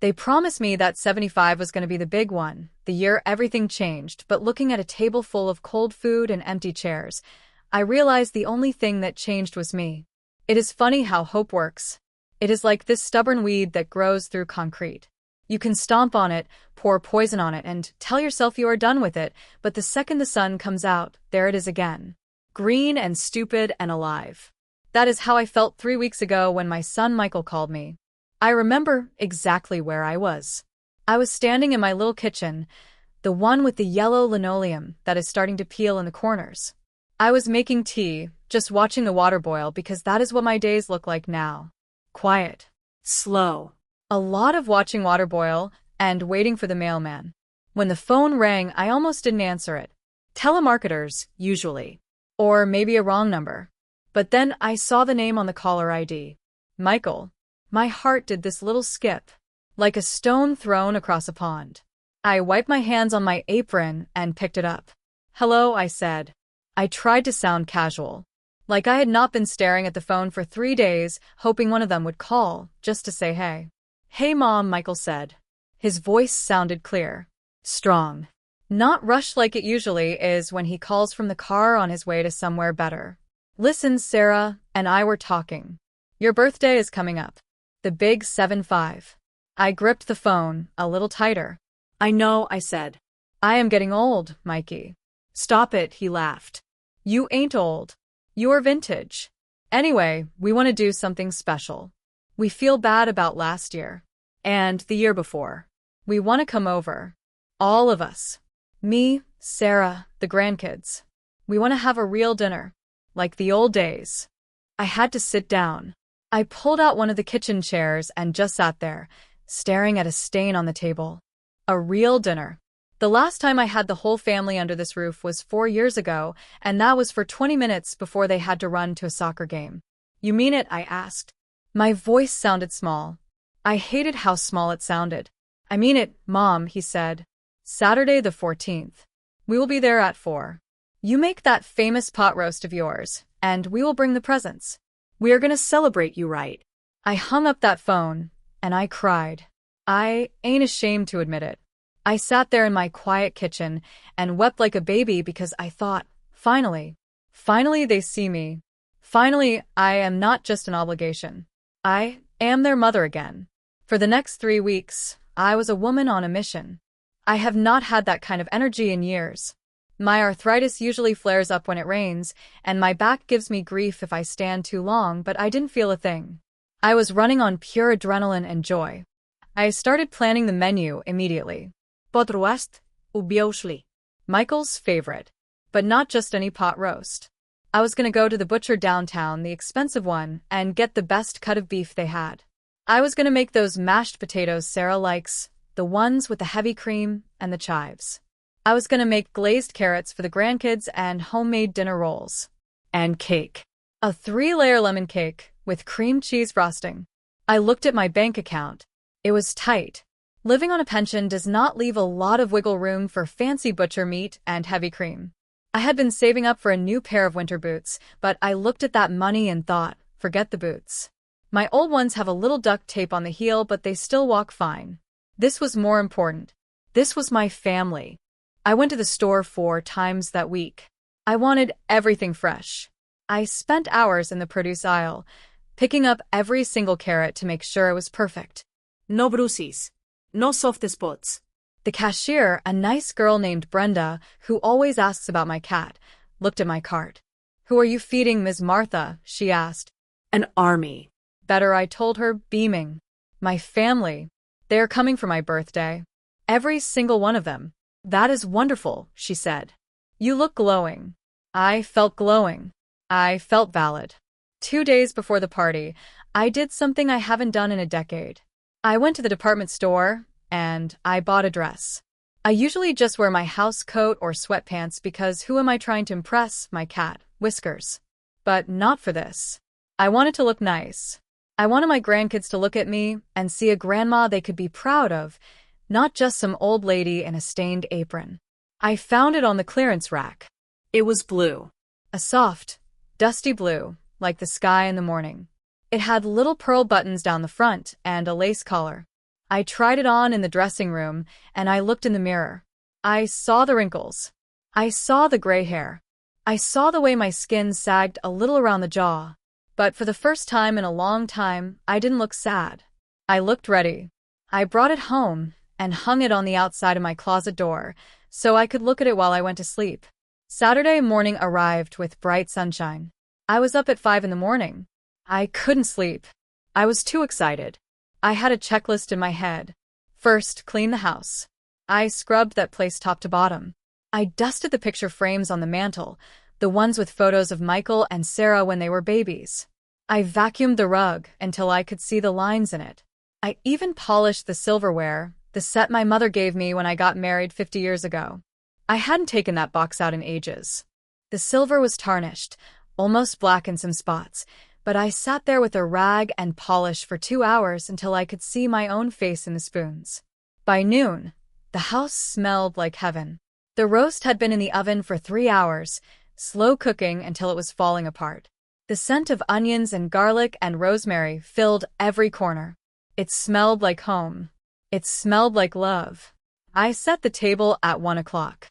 They promised me that 75 was going to be the big one, the year everything changed, but looking at a table full of cold food and empty chairs, I realized the only thing that changed was me. It is funny how hope works. It is like this stubborn weed that grows through concrete. You can stomp on it, pour poison on it, and tell yourself you are done with it, but the second the sun comes out, there it is again. Green and stupid and alive. That is how I felt 3 weeks ago when my son Michael called me. I remember exactly where I was. I was standing in my little kitchen, the one with the yellow linoleum that is starting to peel in the corners. I was making tea, just watching the water boil because that is what my days look like now. Quiet. Slow. A lot of watching water boil and waiting for the mailman. When the phone rang, I almost didn't answer it. Telemarketers, usually. Or maybe a wrong number. But then I saw the name on the caller ID. Michael. My heart did this little skip, like a stone thrown across a pond. I wiped my hands on my apron and picked it up. Hello, I said. I tried to sound casual, like I had not been staring at the phone for 3 days, hoping one of them would call, just to say hey. Hey Mom, Michael said. His voice sounded clear. Strong. Not rushed like it usually is when he calls from the car on his way to somewhere better. Listen, Sarah and I were talking. Your birthday is coming up. The big 7-5. I gripped the phone a little tighter. I know, I said. I am getting old, Mikey. Stop it, he laughed. You ain't old. You're vintage. Anyway, we want to do something special. We feel bad about last year. And the year before. We want to come over. All of us. Me, Sarah, the grandkids. We want to have a real dinner. Like the old days. I had to sit down. I pulled out one of the kitchen chairs and just sat there, staring at a stain on the table. A real dinner. The last time I had the whole family under this roof was 4 years ago, and that was for 20 minutes before they had to run to a soccer game. You mean it? I asked. My voice sounded small. I hated how small it sounded. I mean it, Mom, he said. Saturday the 14th. We will be there at 4. You make that famous pot roast of yours, and we will bring the presents. We are going to celebrate you, right? I hung up that phone, and I cried. I ain't ashamed to admit it. I sat there in my quiet kitchen and wept like a baby because I thought, finally they see me. Finally, I am not just an obligation. I am their mother again. For the next 3 weeks, I was a woman on a mission. I have not had that kind of energy in years. My arthritis usually flares up when it rains, and my back gives me grief if I stand too long, but I didn't feel a thing. I was running on pure adrenaline and joy. I started planning the menu immediately. Pot roast, ubioshli. Michael's favorite. But not just any pot roast. I was going to go to the butcher downtown, the expensive one, and get the best cut of beef they had. I was going to make those mashed potatoes Sarah likes, the ones with the heavy cream and the chives. I was going to make glazed carrots for the grandkids and homemade dinner rolls. And cake. A 3-layer lemon cake with cream cheese frosting. I looked at my bank account. It was tight. Living on a pension does not leave a lot of wiggle room for fancy butcher meat and heavy cream. I had been saving up for a new pair of winter boots, but I looked at that money and thought, forget the boots. My old ones have a little duct tape on the heel, but they still walk fine. This was more important. This was my family. I went to the store 4 times that week. I wanted everything fresh. I spent hours in the produce aisle, picking up every single carrot to make sure it was perfect. No bruises. No soft spots. The cashier, a nice girl named Brenda, who always asks about my cat, looked at my cart. Who are you feeding, Ms. Martha? She asked. An army. Better, I told her, beaming. My family. They are coming for my birthday. Every single one of them. That is wonderful, she said. You look glowing. I felt glowing. I felt valid. 2 days before the party, I did something I haven't done in a decade. I went to the department store, and I bought a dress. I usually just wear my house coat or sweatpants because who am I trying to impress? My cat, Whiskers. But not for this. I wanted to look nice. I wanted my grandkids to look at me and see a grandma they could be proud of, not just some old lady in a stained apron. I found it on the clearance rack. It was blue. A soft, dusty blue, like the sky in the morning. It had little pearl buttons down the front and a lace collar. I tried it on in the dressing room, and I looked in the mirror. I saw the wrinkles. I saw the gray hair. I saw the way my skin sagged a little around the jaw. But for the first time in a long time, I didn't look sad. I looked ready. I brought it home and hung it on the outside of my closet door so I could look at it while I went to sleep. Saturday morning arrived with bright sunshine. I was up at 5 in the morning. I couldn't sleep. I was too excited. I had a checklist in my head. First, clean the house. I scrubbed that place top to bottom. I dusted the picture frames on the mantel, the ones with photos of Michael and Sarah when they were babies. I vacuumed the rug until I could see the lines in it. I even polished the silverware, the set my mother gave me when I got married 50 years ago. I hadn't taken that box out in ages. The silver was tarnished, almost black in some spots, but I sat there with a rag and polish for 2 hours until I could see my own face in the spoons. By noon, the house smelled like heaven. The roast had been in the oven for 3 hours, slow cooking until it was falling apart. The scent of onions and garlic and rosemary filled every corner. It smelled like home. It smelled like love. I set the table at 1 o'clock.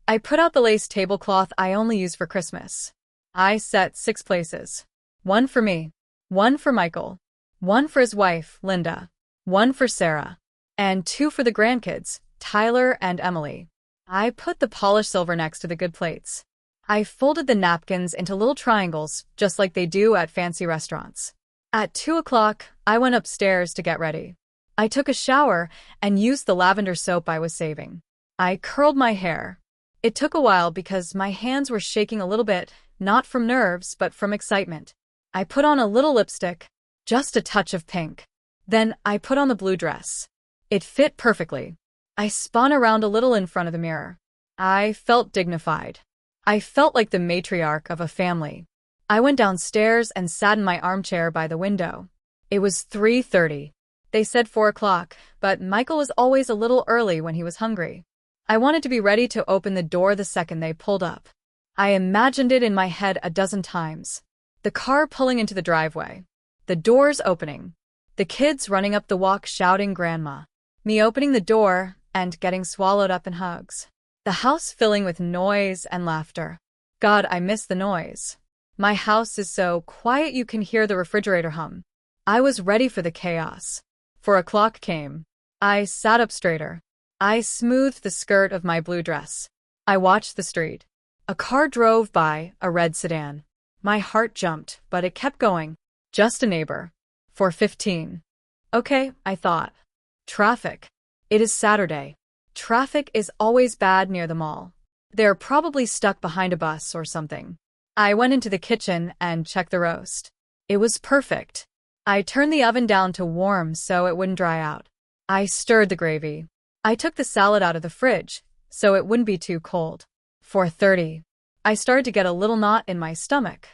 I put out the lace tablecloth I only use for Christmas. I set 6 places. 1 for me, 1 for Michael, 1 for his wife, Linda, 1 for Sarah, and 2 for the grandkids, Tyler and Emily. I put the polished silver next to the good plates. I folded the napkins into little triangles, just like they do at fancy restaurants. At 2 o'clock, I went upstairs to get ready. I took a shower and used the lavender soap I was saving. I curled my hair. It took a while because my hands were shaking a little bit, not from nerves, but from excitement. I put on a little lipstick, just a touch of pink. Then I put on the blue dress. It fit perfectly. I spun around a little in front of the mirror. I felt dignified. I felt like the matriarch of a family. I went downstairs and sat in my armchair by the window. It was 3:30. They said 4 o'clock, but Michael was always a little early when he was hungry. I wanted to be ready to open the door the second they pulled up. I imagined it in my head a dozen times. The car pulling into the driveway. The doors opening. The kids running up the walk shouting "Grandma." Me opening the door and getting swallowed up in hugs. The house filling with noise and laughter. God, I miss the noise. My house is so quiet you can hear the refrigerator hum. I was ready for the chaos. 4 o'clock came. I sat up straighter. I smoothed the skirt of my blue dress. I watched the street. A car drove by, a red sedan. My heart jumped, but it kept going. Just a neighbor. 4:15. Okay, I thought. Traffic. It is Saturday. Traffic is always bad near the mall. They're probably stuck behind a bus or something. I went into the kitchen and checked the roast. It was perfect. I turned the oven down to warm so it wouldn't dry out. I stirred the gravy. I took the salad out of the fridge so it wouldn't be too cold. 4:30. I started to get a little knot in my stomach.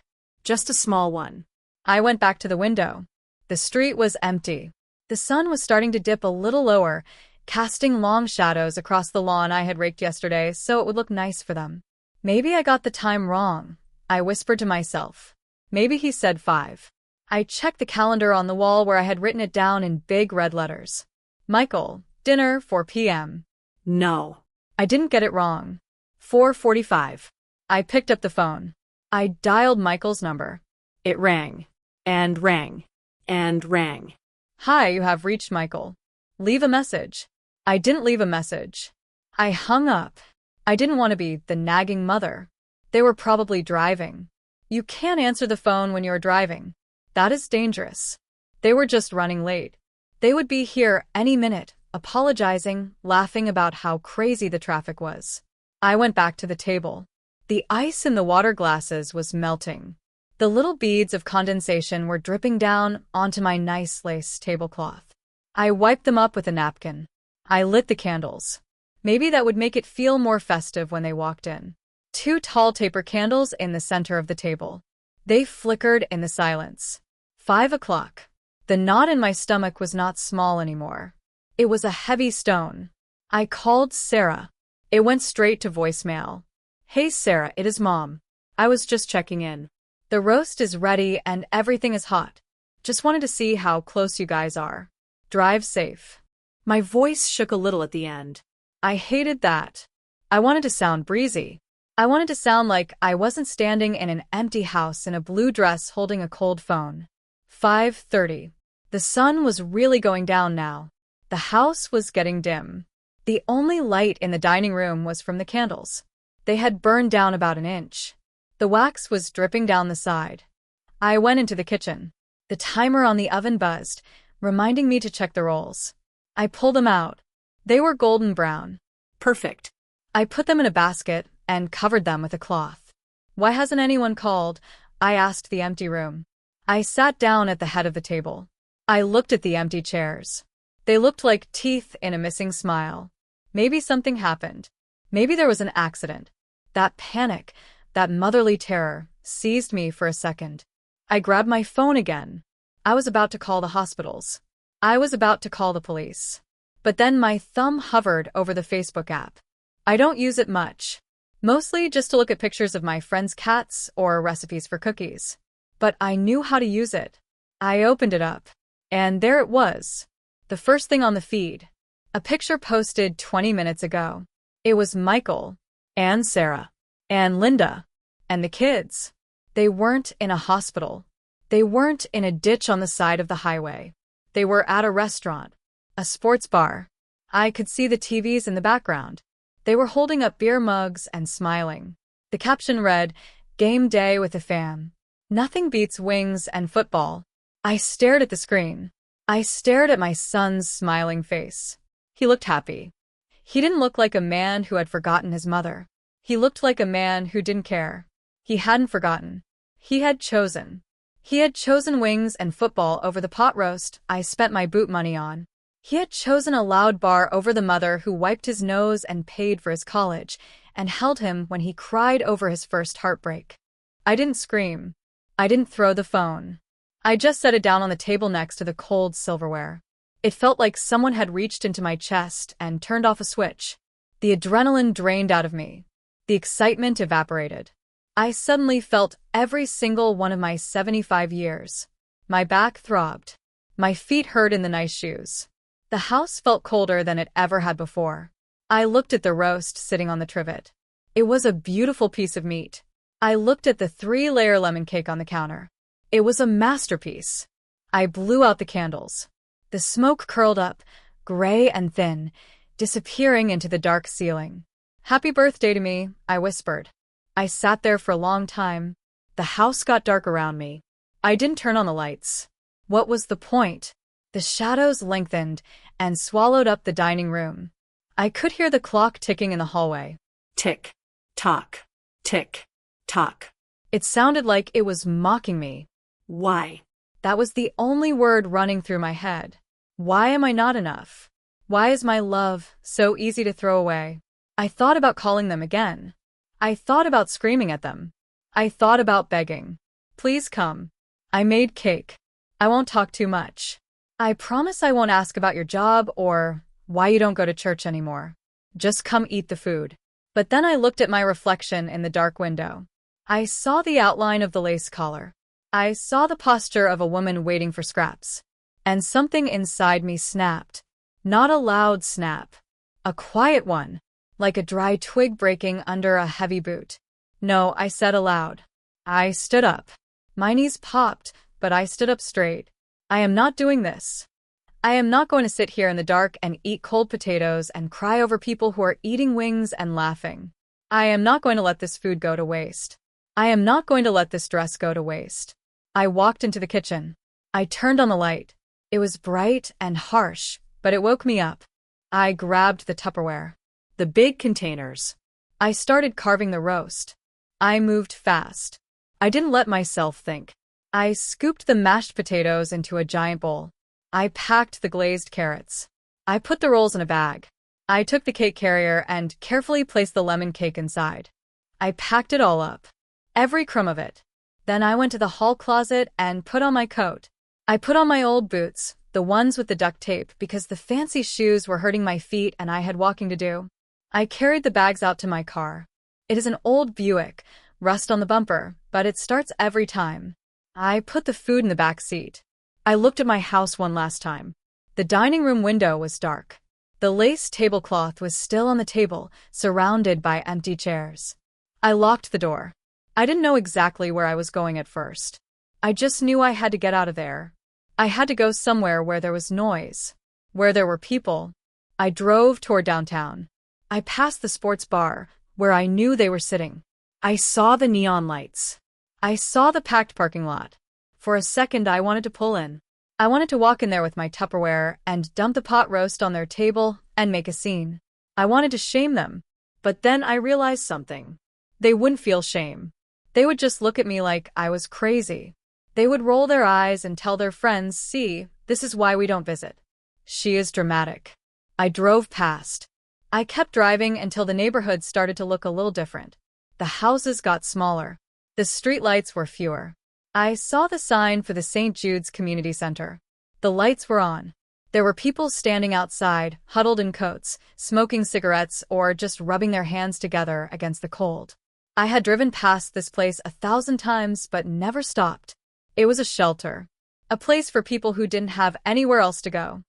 Just a small one. I went back to the window. The street was empty. The sun was starting to dip a little lower, casting long shadows across the lawn I had raked yesterday so it would look nice for them. Maybe I got the time wrong, I whispered to myself. Maybe he said 5. I checked the calendar on the wall where I had written it down in big red letters. Michael, dinner, 4 p.m. No. I didn't get it wrong. 4:45. I picked up the phone. I dialed Michael's number. It rang. And rang. And rang. Hi, you have reached Michael. Leave a message. I didn't leave a message. I hung up. I didn't want to be the nagging mother. They were probably driving. You can't answer the phone when you're driving. That is dangerous. They were just running late. They would be here any minute, apologizing, laughing about how crazy the traffic was. I went back to the table. The ice in the water glasses was melting. The little beads of condensation were dripping down onto my nice lace tablecloth. I wiped them up with a napkin. I lit the candles. Maybe that would make it feel more festive when they walked in. 2 tall taper candles in the center of the table. They flickered in the silence. 5 o'clock. The knot in my stomach was not small anymore. It was a heavy stone. I called Sarah. It went straight to voicemail. Hey Sarah, it is Mom. I was just checking in. The roast is ready and everything is hot. Just wanted to see how close you guys are. Drive safe. My voice shook a little at the end. I hated that. I wanted to sound breezy. I wanted to sound like I wasn't standing in an empty house in a blue dress holding a cold phone. 5:30. The sun was really going down now. The house was getting dim. The only light in the dining room was from the candles. They had burned down about an inch. The wax was dripping down the side. I went into the kitchen. The timer on the oven buzzed, reminding me to check the rolls. I pulled them out. They were golden brown. Perfect. I put them in a basket and covered them with a cloth. Why hasn't anyone called? I asked the empty room. I sat down at the head of the table. I looked at the empty chairs. They looked like teeth in a missing smile. Maybe something happened. Maybe there was an accident. That panic, that motherly terror, seized me for a second. I grabbed my phone again. I was about to call the hospitals. I was about to call the police. But then my thumb hovered over the Facebook app. I don't use it much. Mostly just to look at pictures of my friends' cats or recipes for cookies. But I knew how to use it. I opened it up. And there it was. The first thing on the feed. A picture posted 20 minutes ago. It was Michael, and Sarah, and Linda, and the kids. They weren't in a hospital. They weren't in a ditch on the side of the highway. They were at a restaurant, a sports bar. I could see the TVs in the background. They were holding up beer mugs and smiling. The caption read, "Game day with the fam. Nothing beats wings and football." I stared at the screen. I stared at my son's smiling face. He looked happy. He didn't look like a man who had forgotten his mother. He looked like a man who didn't care. He hadn't forgotten. He had chosen. He had chosen wings and football over the pot roast I spent my boot money on. He had chosen a loud bar over the mother who wiped his nose and paid for his college, and held him when he cried over his first heartbreak. I didn't scream. I didn't throw the phone. I just set it down on the table next to the cold silverware. It felt like someone had reached into my chest and turned off a switch. The adrenaline drained out of me. The excitement evaporated. I suddenly felt every single one of my 75 years. My back throbbed. My feet hurt in the nice shoes. The house felt colder than it ever had before. I looked at the roast sitting on the trivet. It was a beautiful piece of meat. I looked at the 3-layer lemon cake on the counter. It was a masterpiece. I blew out the candles. The smoke curled up, gray and thin, disappearing into the dark ceiling. "Happy birthday to me," I whispered. I sat there for a long time. The house got dark around me. I didn't turn on the lights. What was the point? The shadows lengthened and swallowed up the dining room. I could hear the clock ticking in the hallway. Tick, tock, tick, tock. It sounded like it was mocking me. Why? That was the only word running through my head. Why am I not enough? Why is my love so easy to throw away? I thought about calling them again. I thought about screaming at them. I thought about begging. "Please come. I made cake. I won't talk too much. I promise I won't ask about your job or why you don't go to church anymore. Just come eat the food." But then I looked at my reflection in the dark window. I saw the outline of the lace collar. I saw the posture of a woman waiting for scraps. And something inside me snapped. Not a loud snap. A quiet one, like a dry twig breaking under a heavy boot. "No," I said aloud. I stood up. My knees popped, but I stood up straight. I am not doing this. I am not going to sit here in the dark and eat cold potatoes and cry over people who are eating wings and laughing. I am not going to let this food go to waste. I am not going to let this dress go to waste. I walked into the kitchen. I turned on the light. It was bright and harsh, but it woke me up. I grabbed the Tupperware. The big containers. I started carving the roast. I moved fast. I didn't let myself think. I scooped the mashed potatoes into a giant bowl. I packed the glazed carrots. I put the rolls in a bag. I took the cake carrier and carefully placed the lemon cake inside. I packed it all up. Every crumb of it. Then I went to the hall closet and put on my coat. I put on my old boots, the ones with the duct tape, because the fancy shoes were hurting my feet and I had walking to do. I carried the bags out to my car. It is an old Buick, rust on the bumper, but it starts every time. I put the food in the back seat. I looked at my house one last time. The dining room window was dark. The lace tablecloth was still on the table, surrounded by empty chairs. I locked the door. I didn't know exactly where I was going at first. I just knew I had to get out of there. I had to go somewhere where there was noise, where there were people. I drove toward downtown. I passed the sports bar, where I knew they were sitting. I saw the neon lights. I saw the packed parking lot. For a second, I wanted to pull in. I wanted to walk in there with my Tupperware and dump the pot roast on their table and make a scene. I wanted to shame them. But then I realized something. They wouldn't feel shame. They would just look at me like I was crazy. They would roll their eyes and tell their friends, "See, this is why we don't visit. She is dramatic." I drove past. I kept driving until the neighborhood started to look a little different. The houses got smaller. The streetlights were fewer. I saw the sign for the St. Jude's Community Center. The lights were on. There were people standing outside, huddled in coats, smoking cigarettes or just rubbing their hands together against the cold. I had driven past this place 1,000 times but never stopped. It was a shelter. A place for people who didn't have anywhere else to go.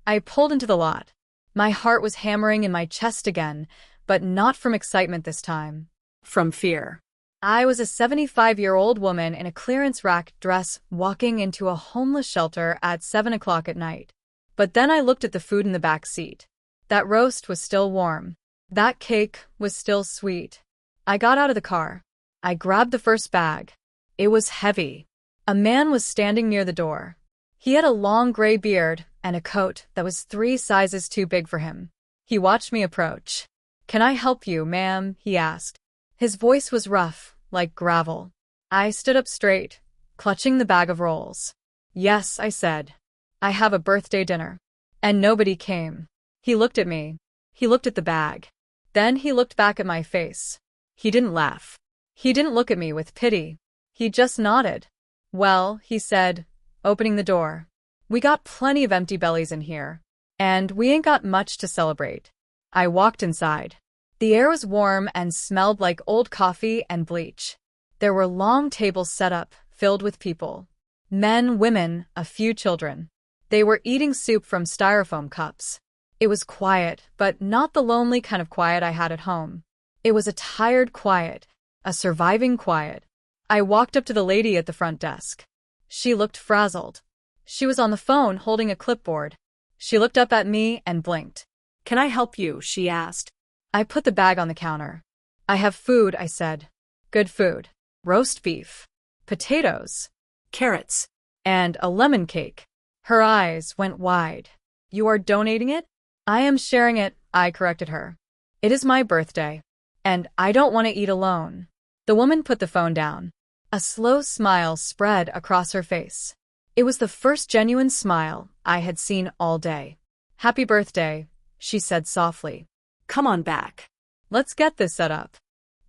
I pulled into the lot. My heart was hammering in my chest again, but not from excitement this time. From fear. I was a 75-year-old woman in a clearance rack dress walking into a homeless shelter at 7 o'clock at night. But then I looked at the food in the back seat. That roast was still warm. That cake was still sweet. I got out of the car. I grabbed the first bag. It was heavy. A man was standing near the door. He had a long gray beard and a coat that was 3 sizes too big for him. He watched me approach. "Can I help you, ma'am?" he asked. His voice was rough, like gravel. I stood up straight, clutching the bag of rolls. "Yes," I said. "I have a birthday dinner." And nobody came. He looked at me. He looked at the bag. Then he looked back at my face. He didn't laugh. He didn't look at me with pity. He just nodded. "Well," he said, opening the door. "We got plenty of empty bellies in here. And we ain't got much to celebrate." I walked inside. The air was warm and smelled like old coffee and bleach. There were long tables set up, filled with people. Men, women, a few children. They were eating soup from styrofoam cups. It was quiet, but not the lonely kind of quiet I had at home. It was a tired quiet, a surviving quiet. I walked up to the lady at the front desk. She looked frazzled. She was on the phone holding a clipboard. She looked up at me and blinked. "Can I help you?" she asked. I put the bag on the counter. "I have food," I said. "Good food. Roast beef. Potatoes. Carrots. And a lemon cake." Her eyes went wide. "You are donating it?" "I am sharing it," I corrected her. "It is my birthday. And I don't want to eat alone." The woman put the phone down. A slow smile spread across her face. It was the first genuine smile I had seen all day. "Happy birthday," she said softly. "Come on back. Let's get this set up."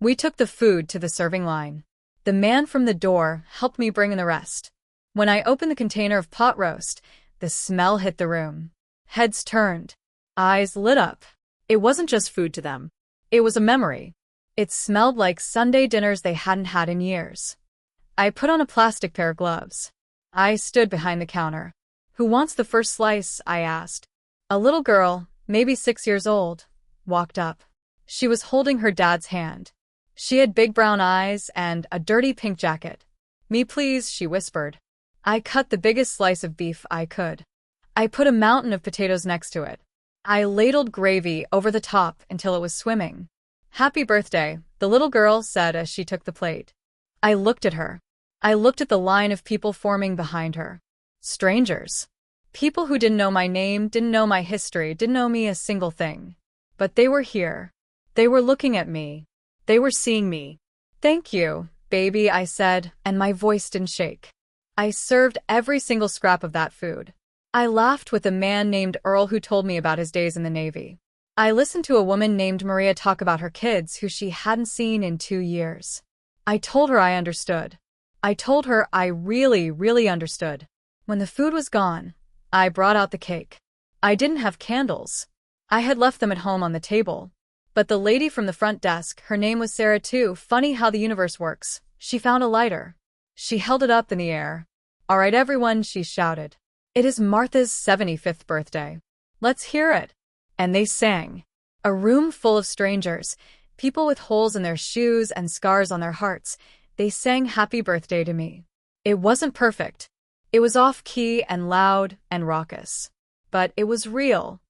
We took the food to the serving line. The man from the door helped me bring in the rest. When I opened the container of pot roast, the smell hit the room. Heads turned. Eyes lit up. It wasn't just food to them. It was a memory. It smelled like Sunday dinners they hadn't had in years. I put on a plastic pair of gloves. I stood behind the counter. "Who wants the first slice?" I asked. A little girl, maybe 6 years old, walked up. She was holding her dad's hand. She had big brown eyes and a dirty pink jacket. "Me please," she whispered. I cut the biggest slice of beef I could. I put a mountain of potatoes next to it. I ladled gravy over the top until it was swimming. "Happy birthday," the little girl said as she took the plate. I looked at her. I looked at the line of people forming behind her. Strangers. People who didn't know my name, didn't know my history, didn't know me a single thing. But they were here. They were looking at me. They were seeing me. "Thank you, baby," I said, and my voice didn't shake. I served every single scrap of that food. I laughed with a man named Earl who told me about his days in the Navy. I listened to a woman named Maria talk about her kids who she hadn't seen in 2 years. I told her I understood. I told her I really, really understood. When the food was gone, I brought out the cake. I didn't have candles. I had left them at home on the table. But the lady from the front desk, her name was Sarah too, funny how the universe works, she found a lighter. She held it up in the air. "All right, everyone," she shouted. It is Martha's 75th birthday. Let's hear it. And they sang. A room full of strangers, people with holes in their shoes and scars on their hearts. They sang happy birthday to me. It wasn't perfect. It was off-key and loud and raucous. But it was real.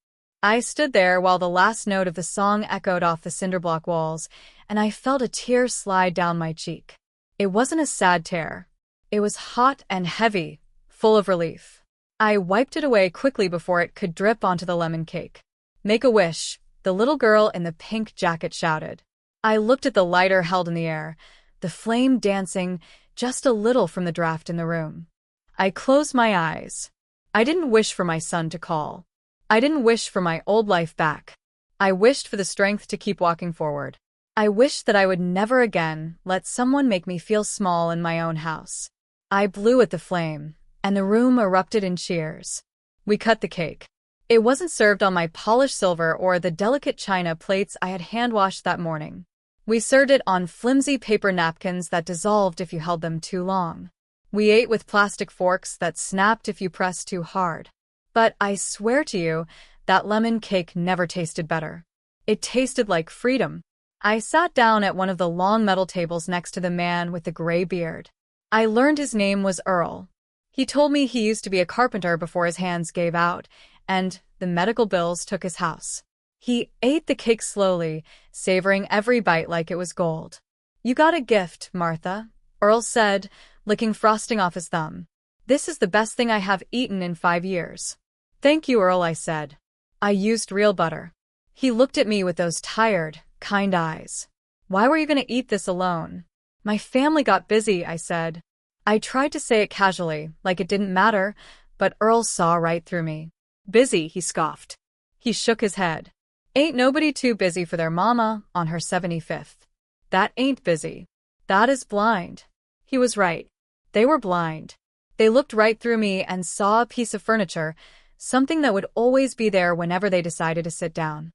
I stood there while the last note of the song echoed off the cinderblock walls, and I felt a tear slide down my cheek. It wasn't a sad tear. It was hot and heavy, full of relief. I wiped it away quickly before it could drip onto the lemon cake. "Make a wish," the little girl in the pink jacket shouted. I looked at the lighter held in the air, the flame dancing just a little from the draft in the room. I closed my eyes. I didn't wish for my son to call. I didn't wish for my old life back. I wished for the strength to keep walking forward. I wished that I would never again let someone make me feel small in my own house. I blew at the flame, and the room erupted in cheers. We cut the cake. It wasn't served on my polished silver or the delicate china plates I had hand-washed that morning. We served it on flimsy paper napkins that dissolved if you held them too long. We ate with plastic forks that snapped if you pressed too hard. But I swear to you, that lemon cake never tasted better. It tasted like freedom. I sat down at one of the long metal tables next to the man with the gray beard. I learned his name was Earl. He told me he used to be a carpenter before his hands gave out, and the medical bills took his house. He ate the cake slowly, savoring every bite like it was gold. "You got a gift, Martha," Earl said, licking frosting off his thumb. "This is the best thing I have eaten in 5 years." "Thank you, Earl," I said. I used real butter. He looked at me with those tired, kind eyes. "Why were you going to eat this alone?" "My family got busy," I said. I tried to say it casually, like it didn't matter, but Earl saw right through me. "Busy," he scoffed. He shook his head. "Ain't nobody too busy for their mama on her 75th. That ain't busy. That is blind." He was right. They were blind. They looked right through me and saw a piece of furniture, something that would always be there whenever they decided to sit down.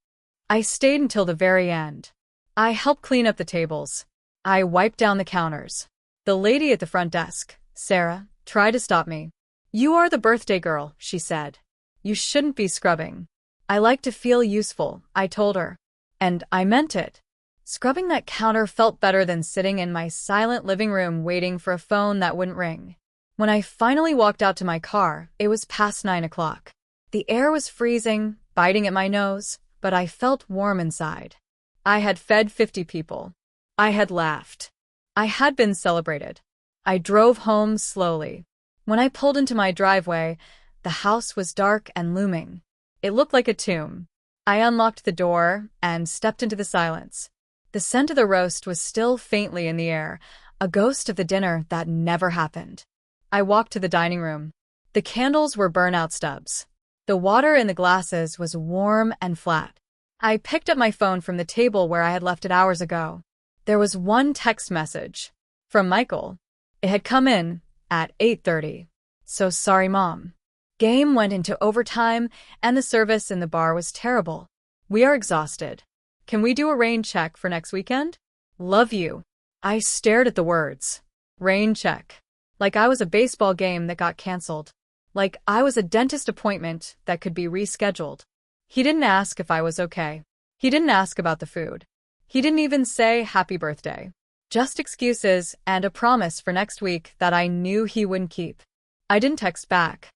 I stayed until the very end. I helped clean up the tables. I wiped down the counters. The lady at the front desk, Sarah, tried to stop me. "You are the birthday girl," she said. "You shouldn't be scrubbing." "I like to feel useful," I told her. And I meant it. Scrubbing that counter felt better than sitting in my silent living room waiting for a phone that wouldn't ring. When I finally walked out to my car, it was past 9 o'clock. The air was freezing, biting at my nose, but I felt warm inside. I had fed 50 people. I had laughed. I had been celebrated. I drove home slowly. When I pulled into my driveway, the house was dark and looming. It looked like a tomb. I unlocked the door and stepped into the silence. The scent of the roast was still faintly in the air, a ghost of the dinner that never happened. I walked to the dining room. The candles were burnout stubs. The water in the glasses was warm and flat. I picked up my phone from the table where I had left it hours ago. There was one text message. From Michael. It had come in at 8:30. "So sorry, Mom. Game went into overtime and the service in the bar was terrible. We are exhausted. Can we do a rain check for next weekend? Love you." I stared at the words. Rain check. Like I was a baseball game that got canceled. Like I was a dentist appointment that could be rescheduled. He didn't ask if I was okay. He didn't ask about the food. He didn't even say happy birthday. Just excuses and a promise for next week that I knew he wouldn't keep. I didn't text back.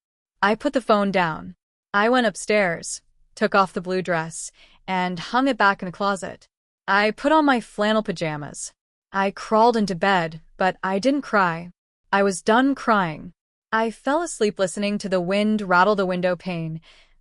I put the phone down. I went upstairs, took off the blue dress, and hung it back in the closet. I put on my flannel pajamas. I crawled into bed, but I didn't cry. I was done crying. I fell asleep listening to the wind rattle the window pane,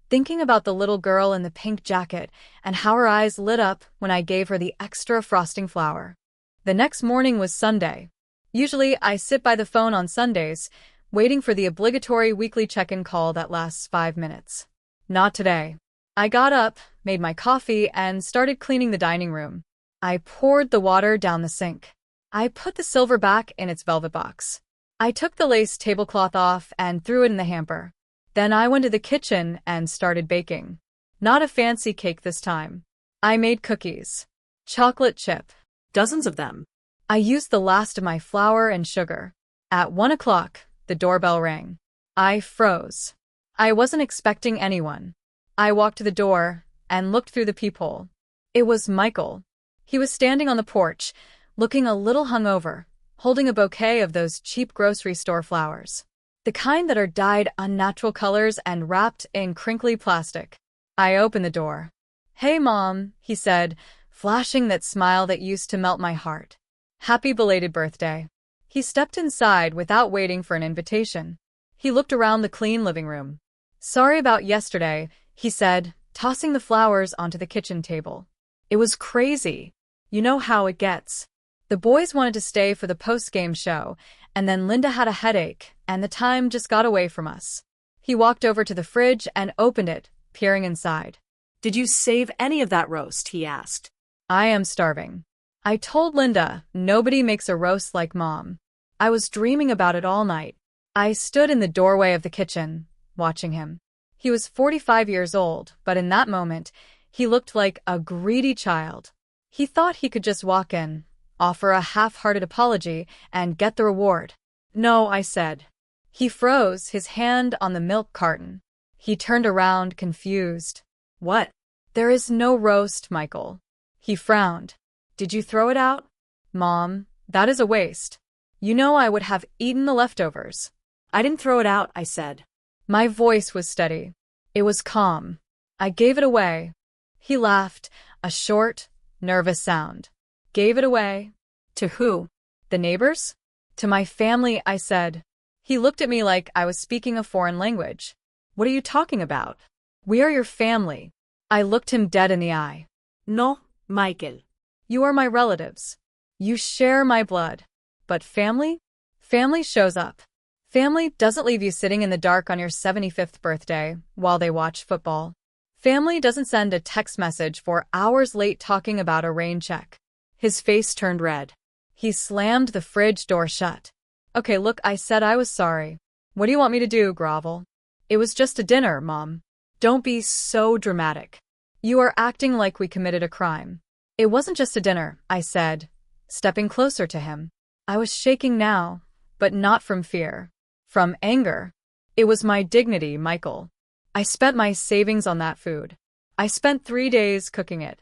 thinking about the little girl in the pink jacket and how her eyes lit up when I gave her the extra frosting flower. The next morning was Sunday. Usually I sit by the phone on Sundays, waiting for the obligatory weekly check-in call that lasts 5 minutes. Not today. I got up, made my coffee, and started cleaning the dining room. I poured the water down the sink. I put the silver back in its velvet box. I took the lace tablecloth off and threw it in the hamper. Then I went to the kitchen and started baking. Not a fancy cake this time. I made cookies. Chocolate chip. Dozens of them. I used the last of my flour and sugar. At 1 o'clock, the doorbell rang. I froze. I wasn't expecting anyone. I walked to the door and looked through the peephole. It was Michael. He was standing on the porch, looking a little hungover, holding a bouquet of those cheap grocery store flowers. The kind that are dyed unnatural colors and wrapped in crinkly plastic. I opened the door. "Hey, Mom," he said, flashing that smile that used to melt my heart. "Happy belated birthday." He stepped inside without waiting for an invitation. He looked around the clean living room. "Sorry about yesterday," he said, tossing the flowers onto the kitchen table. "It was crazy. You know how it gets." The boys wanted to stay for the post-game show, and then Linda had a headache, and the time just got away from us. He walked over to the fridge and opened it, peering inside. "Did you save any of that roast?" he asked. "I am starving." I told Linda nobody makes a roast like Mom. I was dreaming about it all night. I stood in the doorway of the kitchen, watching him. He was 45 years old, but in that moment, he looked like a greedy child. He thought he could just walk in, offer a half-hearted apology, and get the reward. "No," I said. He froze, his hand on the milk carton. He turned around, confused. "What?" "There is no roast, Michael." He frowned. "Did you throw it out?" "Mom, that is a waste. You know I would have eaten the leftovers." "I didn't throw it out," I said. My voice was steady. It was calm. "I gave it away." He laughed, a short, nervous sound. "Gave it away?" "To who?" "The neighbors?" "To my family," I said. He looked at me like I was speaking a foreign language. "What are you talking about?" "We are your family." I looked him dead in the eye. "No, Michael." "You are my relatives. You share my blood. But family? Family shows up. Family doesn't leave you sitting in the dark on your 75th birthday while they watch football. Family doesn't send a text message 4 hours late talking about a rain check." His face turned red. He slammed the fridge door shut. "Okay, look, I said I was sorry. What do you want me to do, grovel?" "It was just a dinner, Mom. Don't be so dramatic. You are acting like we committed a crime." "It wasn't just a dinner," I said, stepping closer to him. I was shaking now, but not from fear. From anger. It was my dignity, Michael. I spent my savings on that food. I spent 3 days cooking it.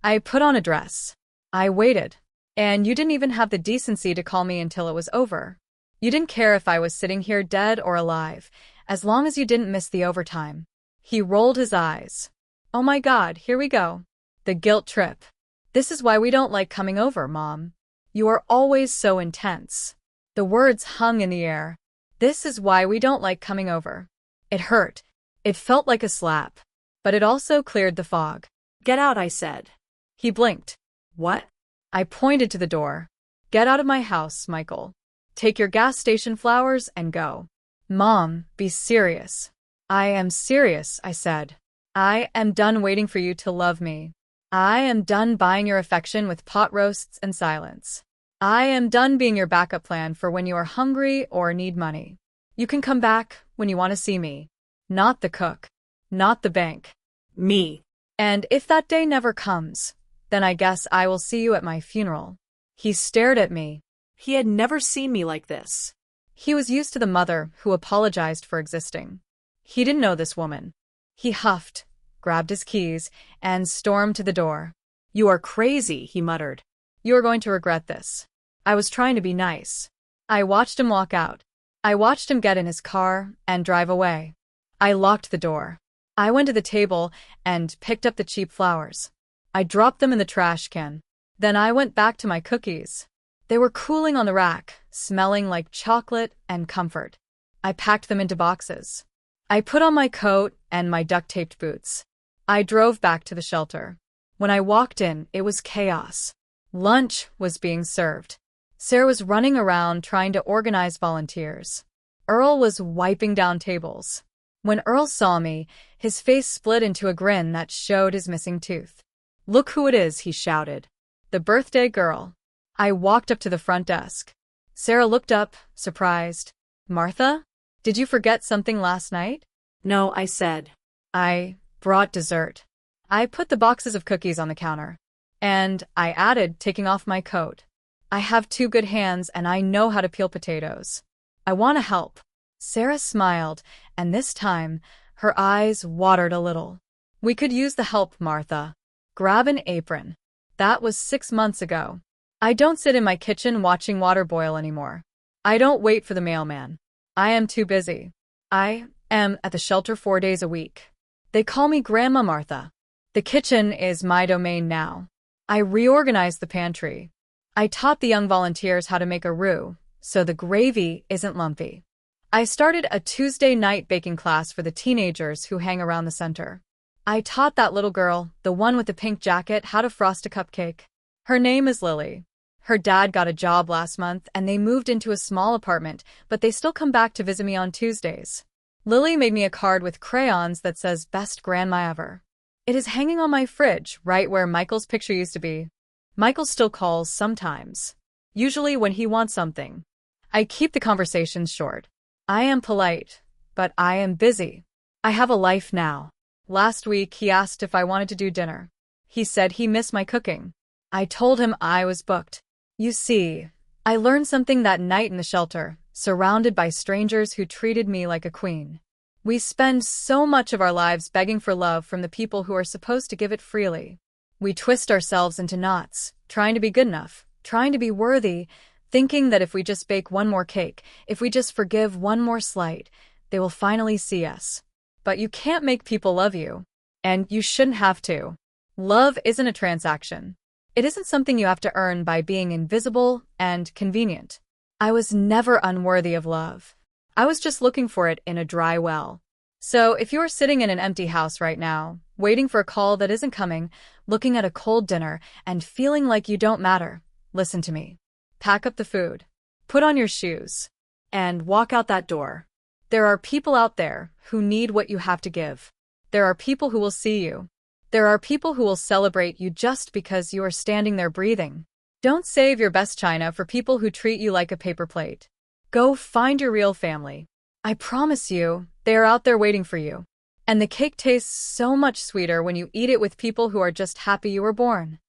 I put on a dress. I waited. And you didn't even have the decency to call me until it was over. You didn't care if I was sitting here dead or alive, as long as you didn't miss the overtime. He rolled his eyes. "Oh my God, here we go. The guilt trip. This is why we don't like coming over, Mom. You are always so intense." The words hung in the air. This is why we don't like coming over. It hurt. It felt like a slap. But it also cleared the fog. "Get out," I said. He blinked. "What?" I pointed to the door. "Get out of my house, Michael. Take your gas station flowers and go." "Mom, be serious." "I am serious," I said. "I am done waiting for you to love me. I am done buying your affection with pot roasts and silence. I am done being your backup plan for when you are hungry or need money. You can come back when you want to see me. Not the cook. Not the bank. Me." And if that day never comes, then I guess I will see you at my funeral." He stared at me. He had never seen me like this. He was used to the mother who apologized for existing. He didn't know this woman. He huffed, grabbed his keys, and stormed to the door. "You are crazy," he muttered. "You are going to regret this." I was trying to be nice. I watched him walk out. I watched him get in his car and drive away. I locked the door. I went to the table and picked up the cheap flowers. I dropped them in the trash can. Then I went back to my cookies. They were cooling on the rack, smelling like chocolate and comfort. I packed them into boxes. I put on my coat and my duct-taped boots. I drove back to the shelter. When I walked in, it was chaos. Lunch was being served. Sarah was running around trying to organize volunteers. Earl was wiping down tables. When Earl saw me, his face split into a grin that showed his missing tooth. "Look who it is," he shouted. "The birthday girl." I walked up to the front desk. Sarah looked up, surprised. "Martha? Did you forget something last night?" "No," I said. "I brought dessert." I put the boxes of cookies on the counter. And I added, taking off my coat. "I have 2 good hands and I know how to peel potatoes. I want to help." Sarah smiled, and this time, her eyes watered a little. We could use the help, Martha. Grab an apron. That was 6 months ago. I don't sit in my kitchen watching water boil anymore. I don't wait for the mailman. I am too busy. I am at the shelter 4 days a week. They call me Grandma Martha. The kitchen is my domain now. I reorganized the pantry. I taught the young volunteers how to make a roux, so the gravy isn't lumpy. I started a Tuesday night baking class for the teenagers who hang around the center. I taught that little girl, the one with the pink jacket, how to frost a cupcake. Her name is Lily. Her dad got a job last month and they moved into a small apartment, but they still come back to visit me on Tuesdays. Lily made me a card with crayons that says "Best Grandma Ever." It is hanging on my fridge, right where Michael's picture used to be. Michael still calls sometimes. Usually when he wants something. I keep the conversations short. I am polite, but I am busy. I have a life now. Last week he asked if I wanted to do dinner. He said he missed my cooking. I told him I was booked. You see, I learned something that night in the shelter, surrounded by strangers who treated me like a queen. We spend so much of our lives begging for love from the people who are supposed to give it freely. We twist ourselves into knots, trying to be good enough, trying to be worthy, thinking that if we just bake one more cake, if we just forgive one more slight, they will finally see us. But you can't make people love you. And you shouldn't have to. Love isn't a transaction. It isn't something you have to earn by being invisible and convenient. I was never unworthy of love. I was just looking for it in a dry well. So if you're sitting in an empty house right now, waiting for a call that isn't coming, looking at a cold dinner, and feeling like you don't matter, listen to me. Pack up the food. Put on your shoes. And walk out that door. There are people out there who need what you have to give. There are people who will see you. There are people who will celebrate you just because you are standing there breathing. Don't save your best china for people who treat you like a paper plate. Go find your real family. I promise you, they are out there waiting for you. And the cake tastes so much sweeter when you eat it with people who are just happy you were born.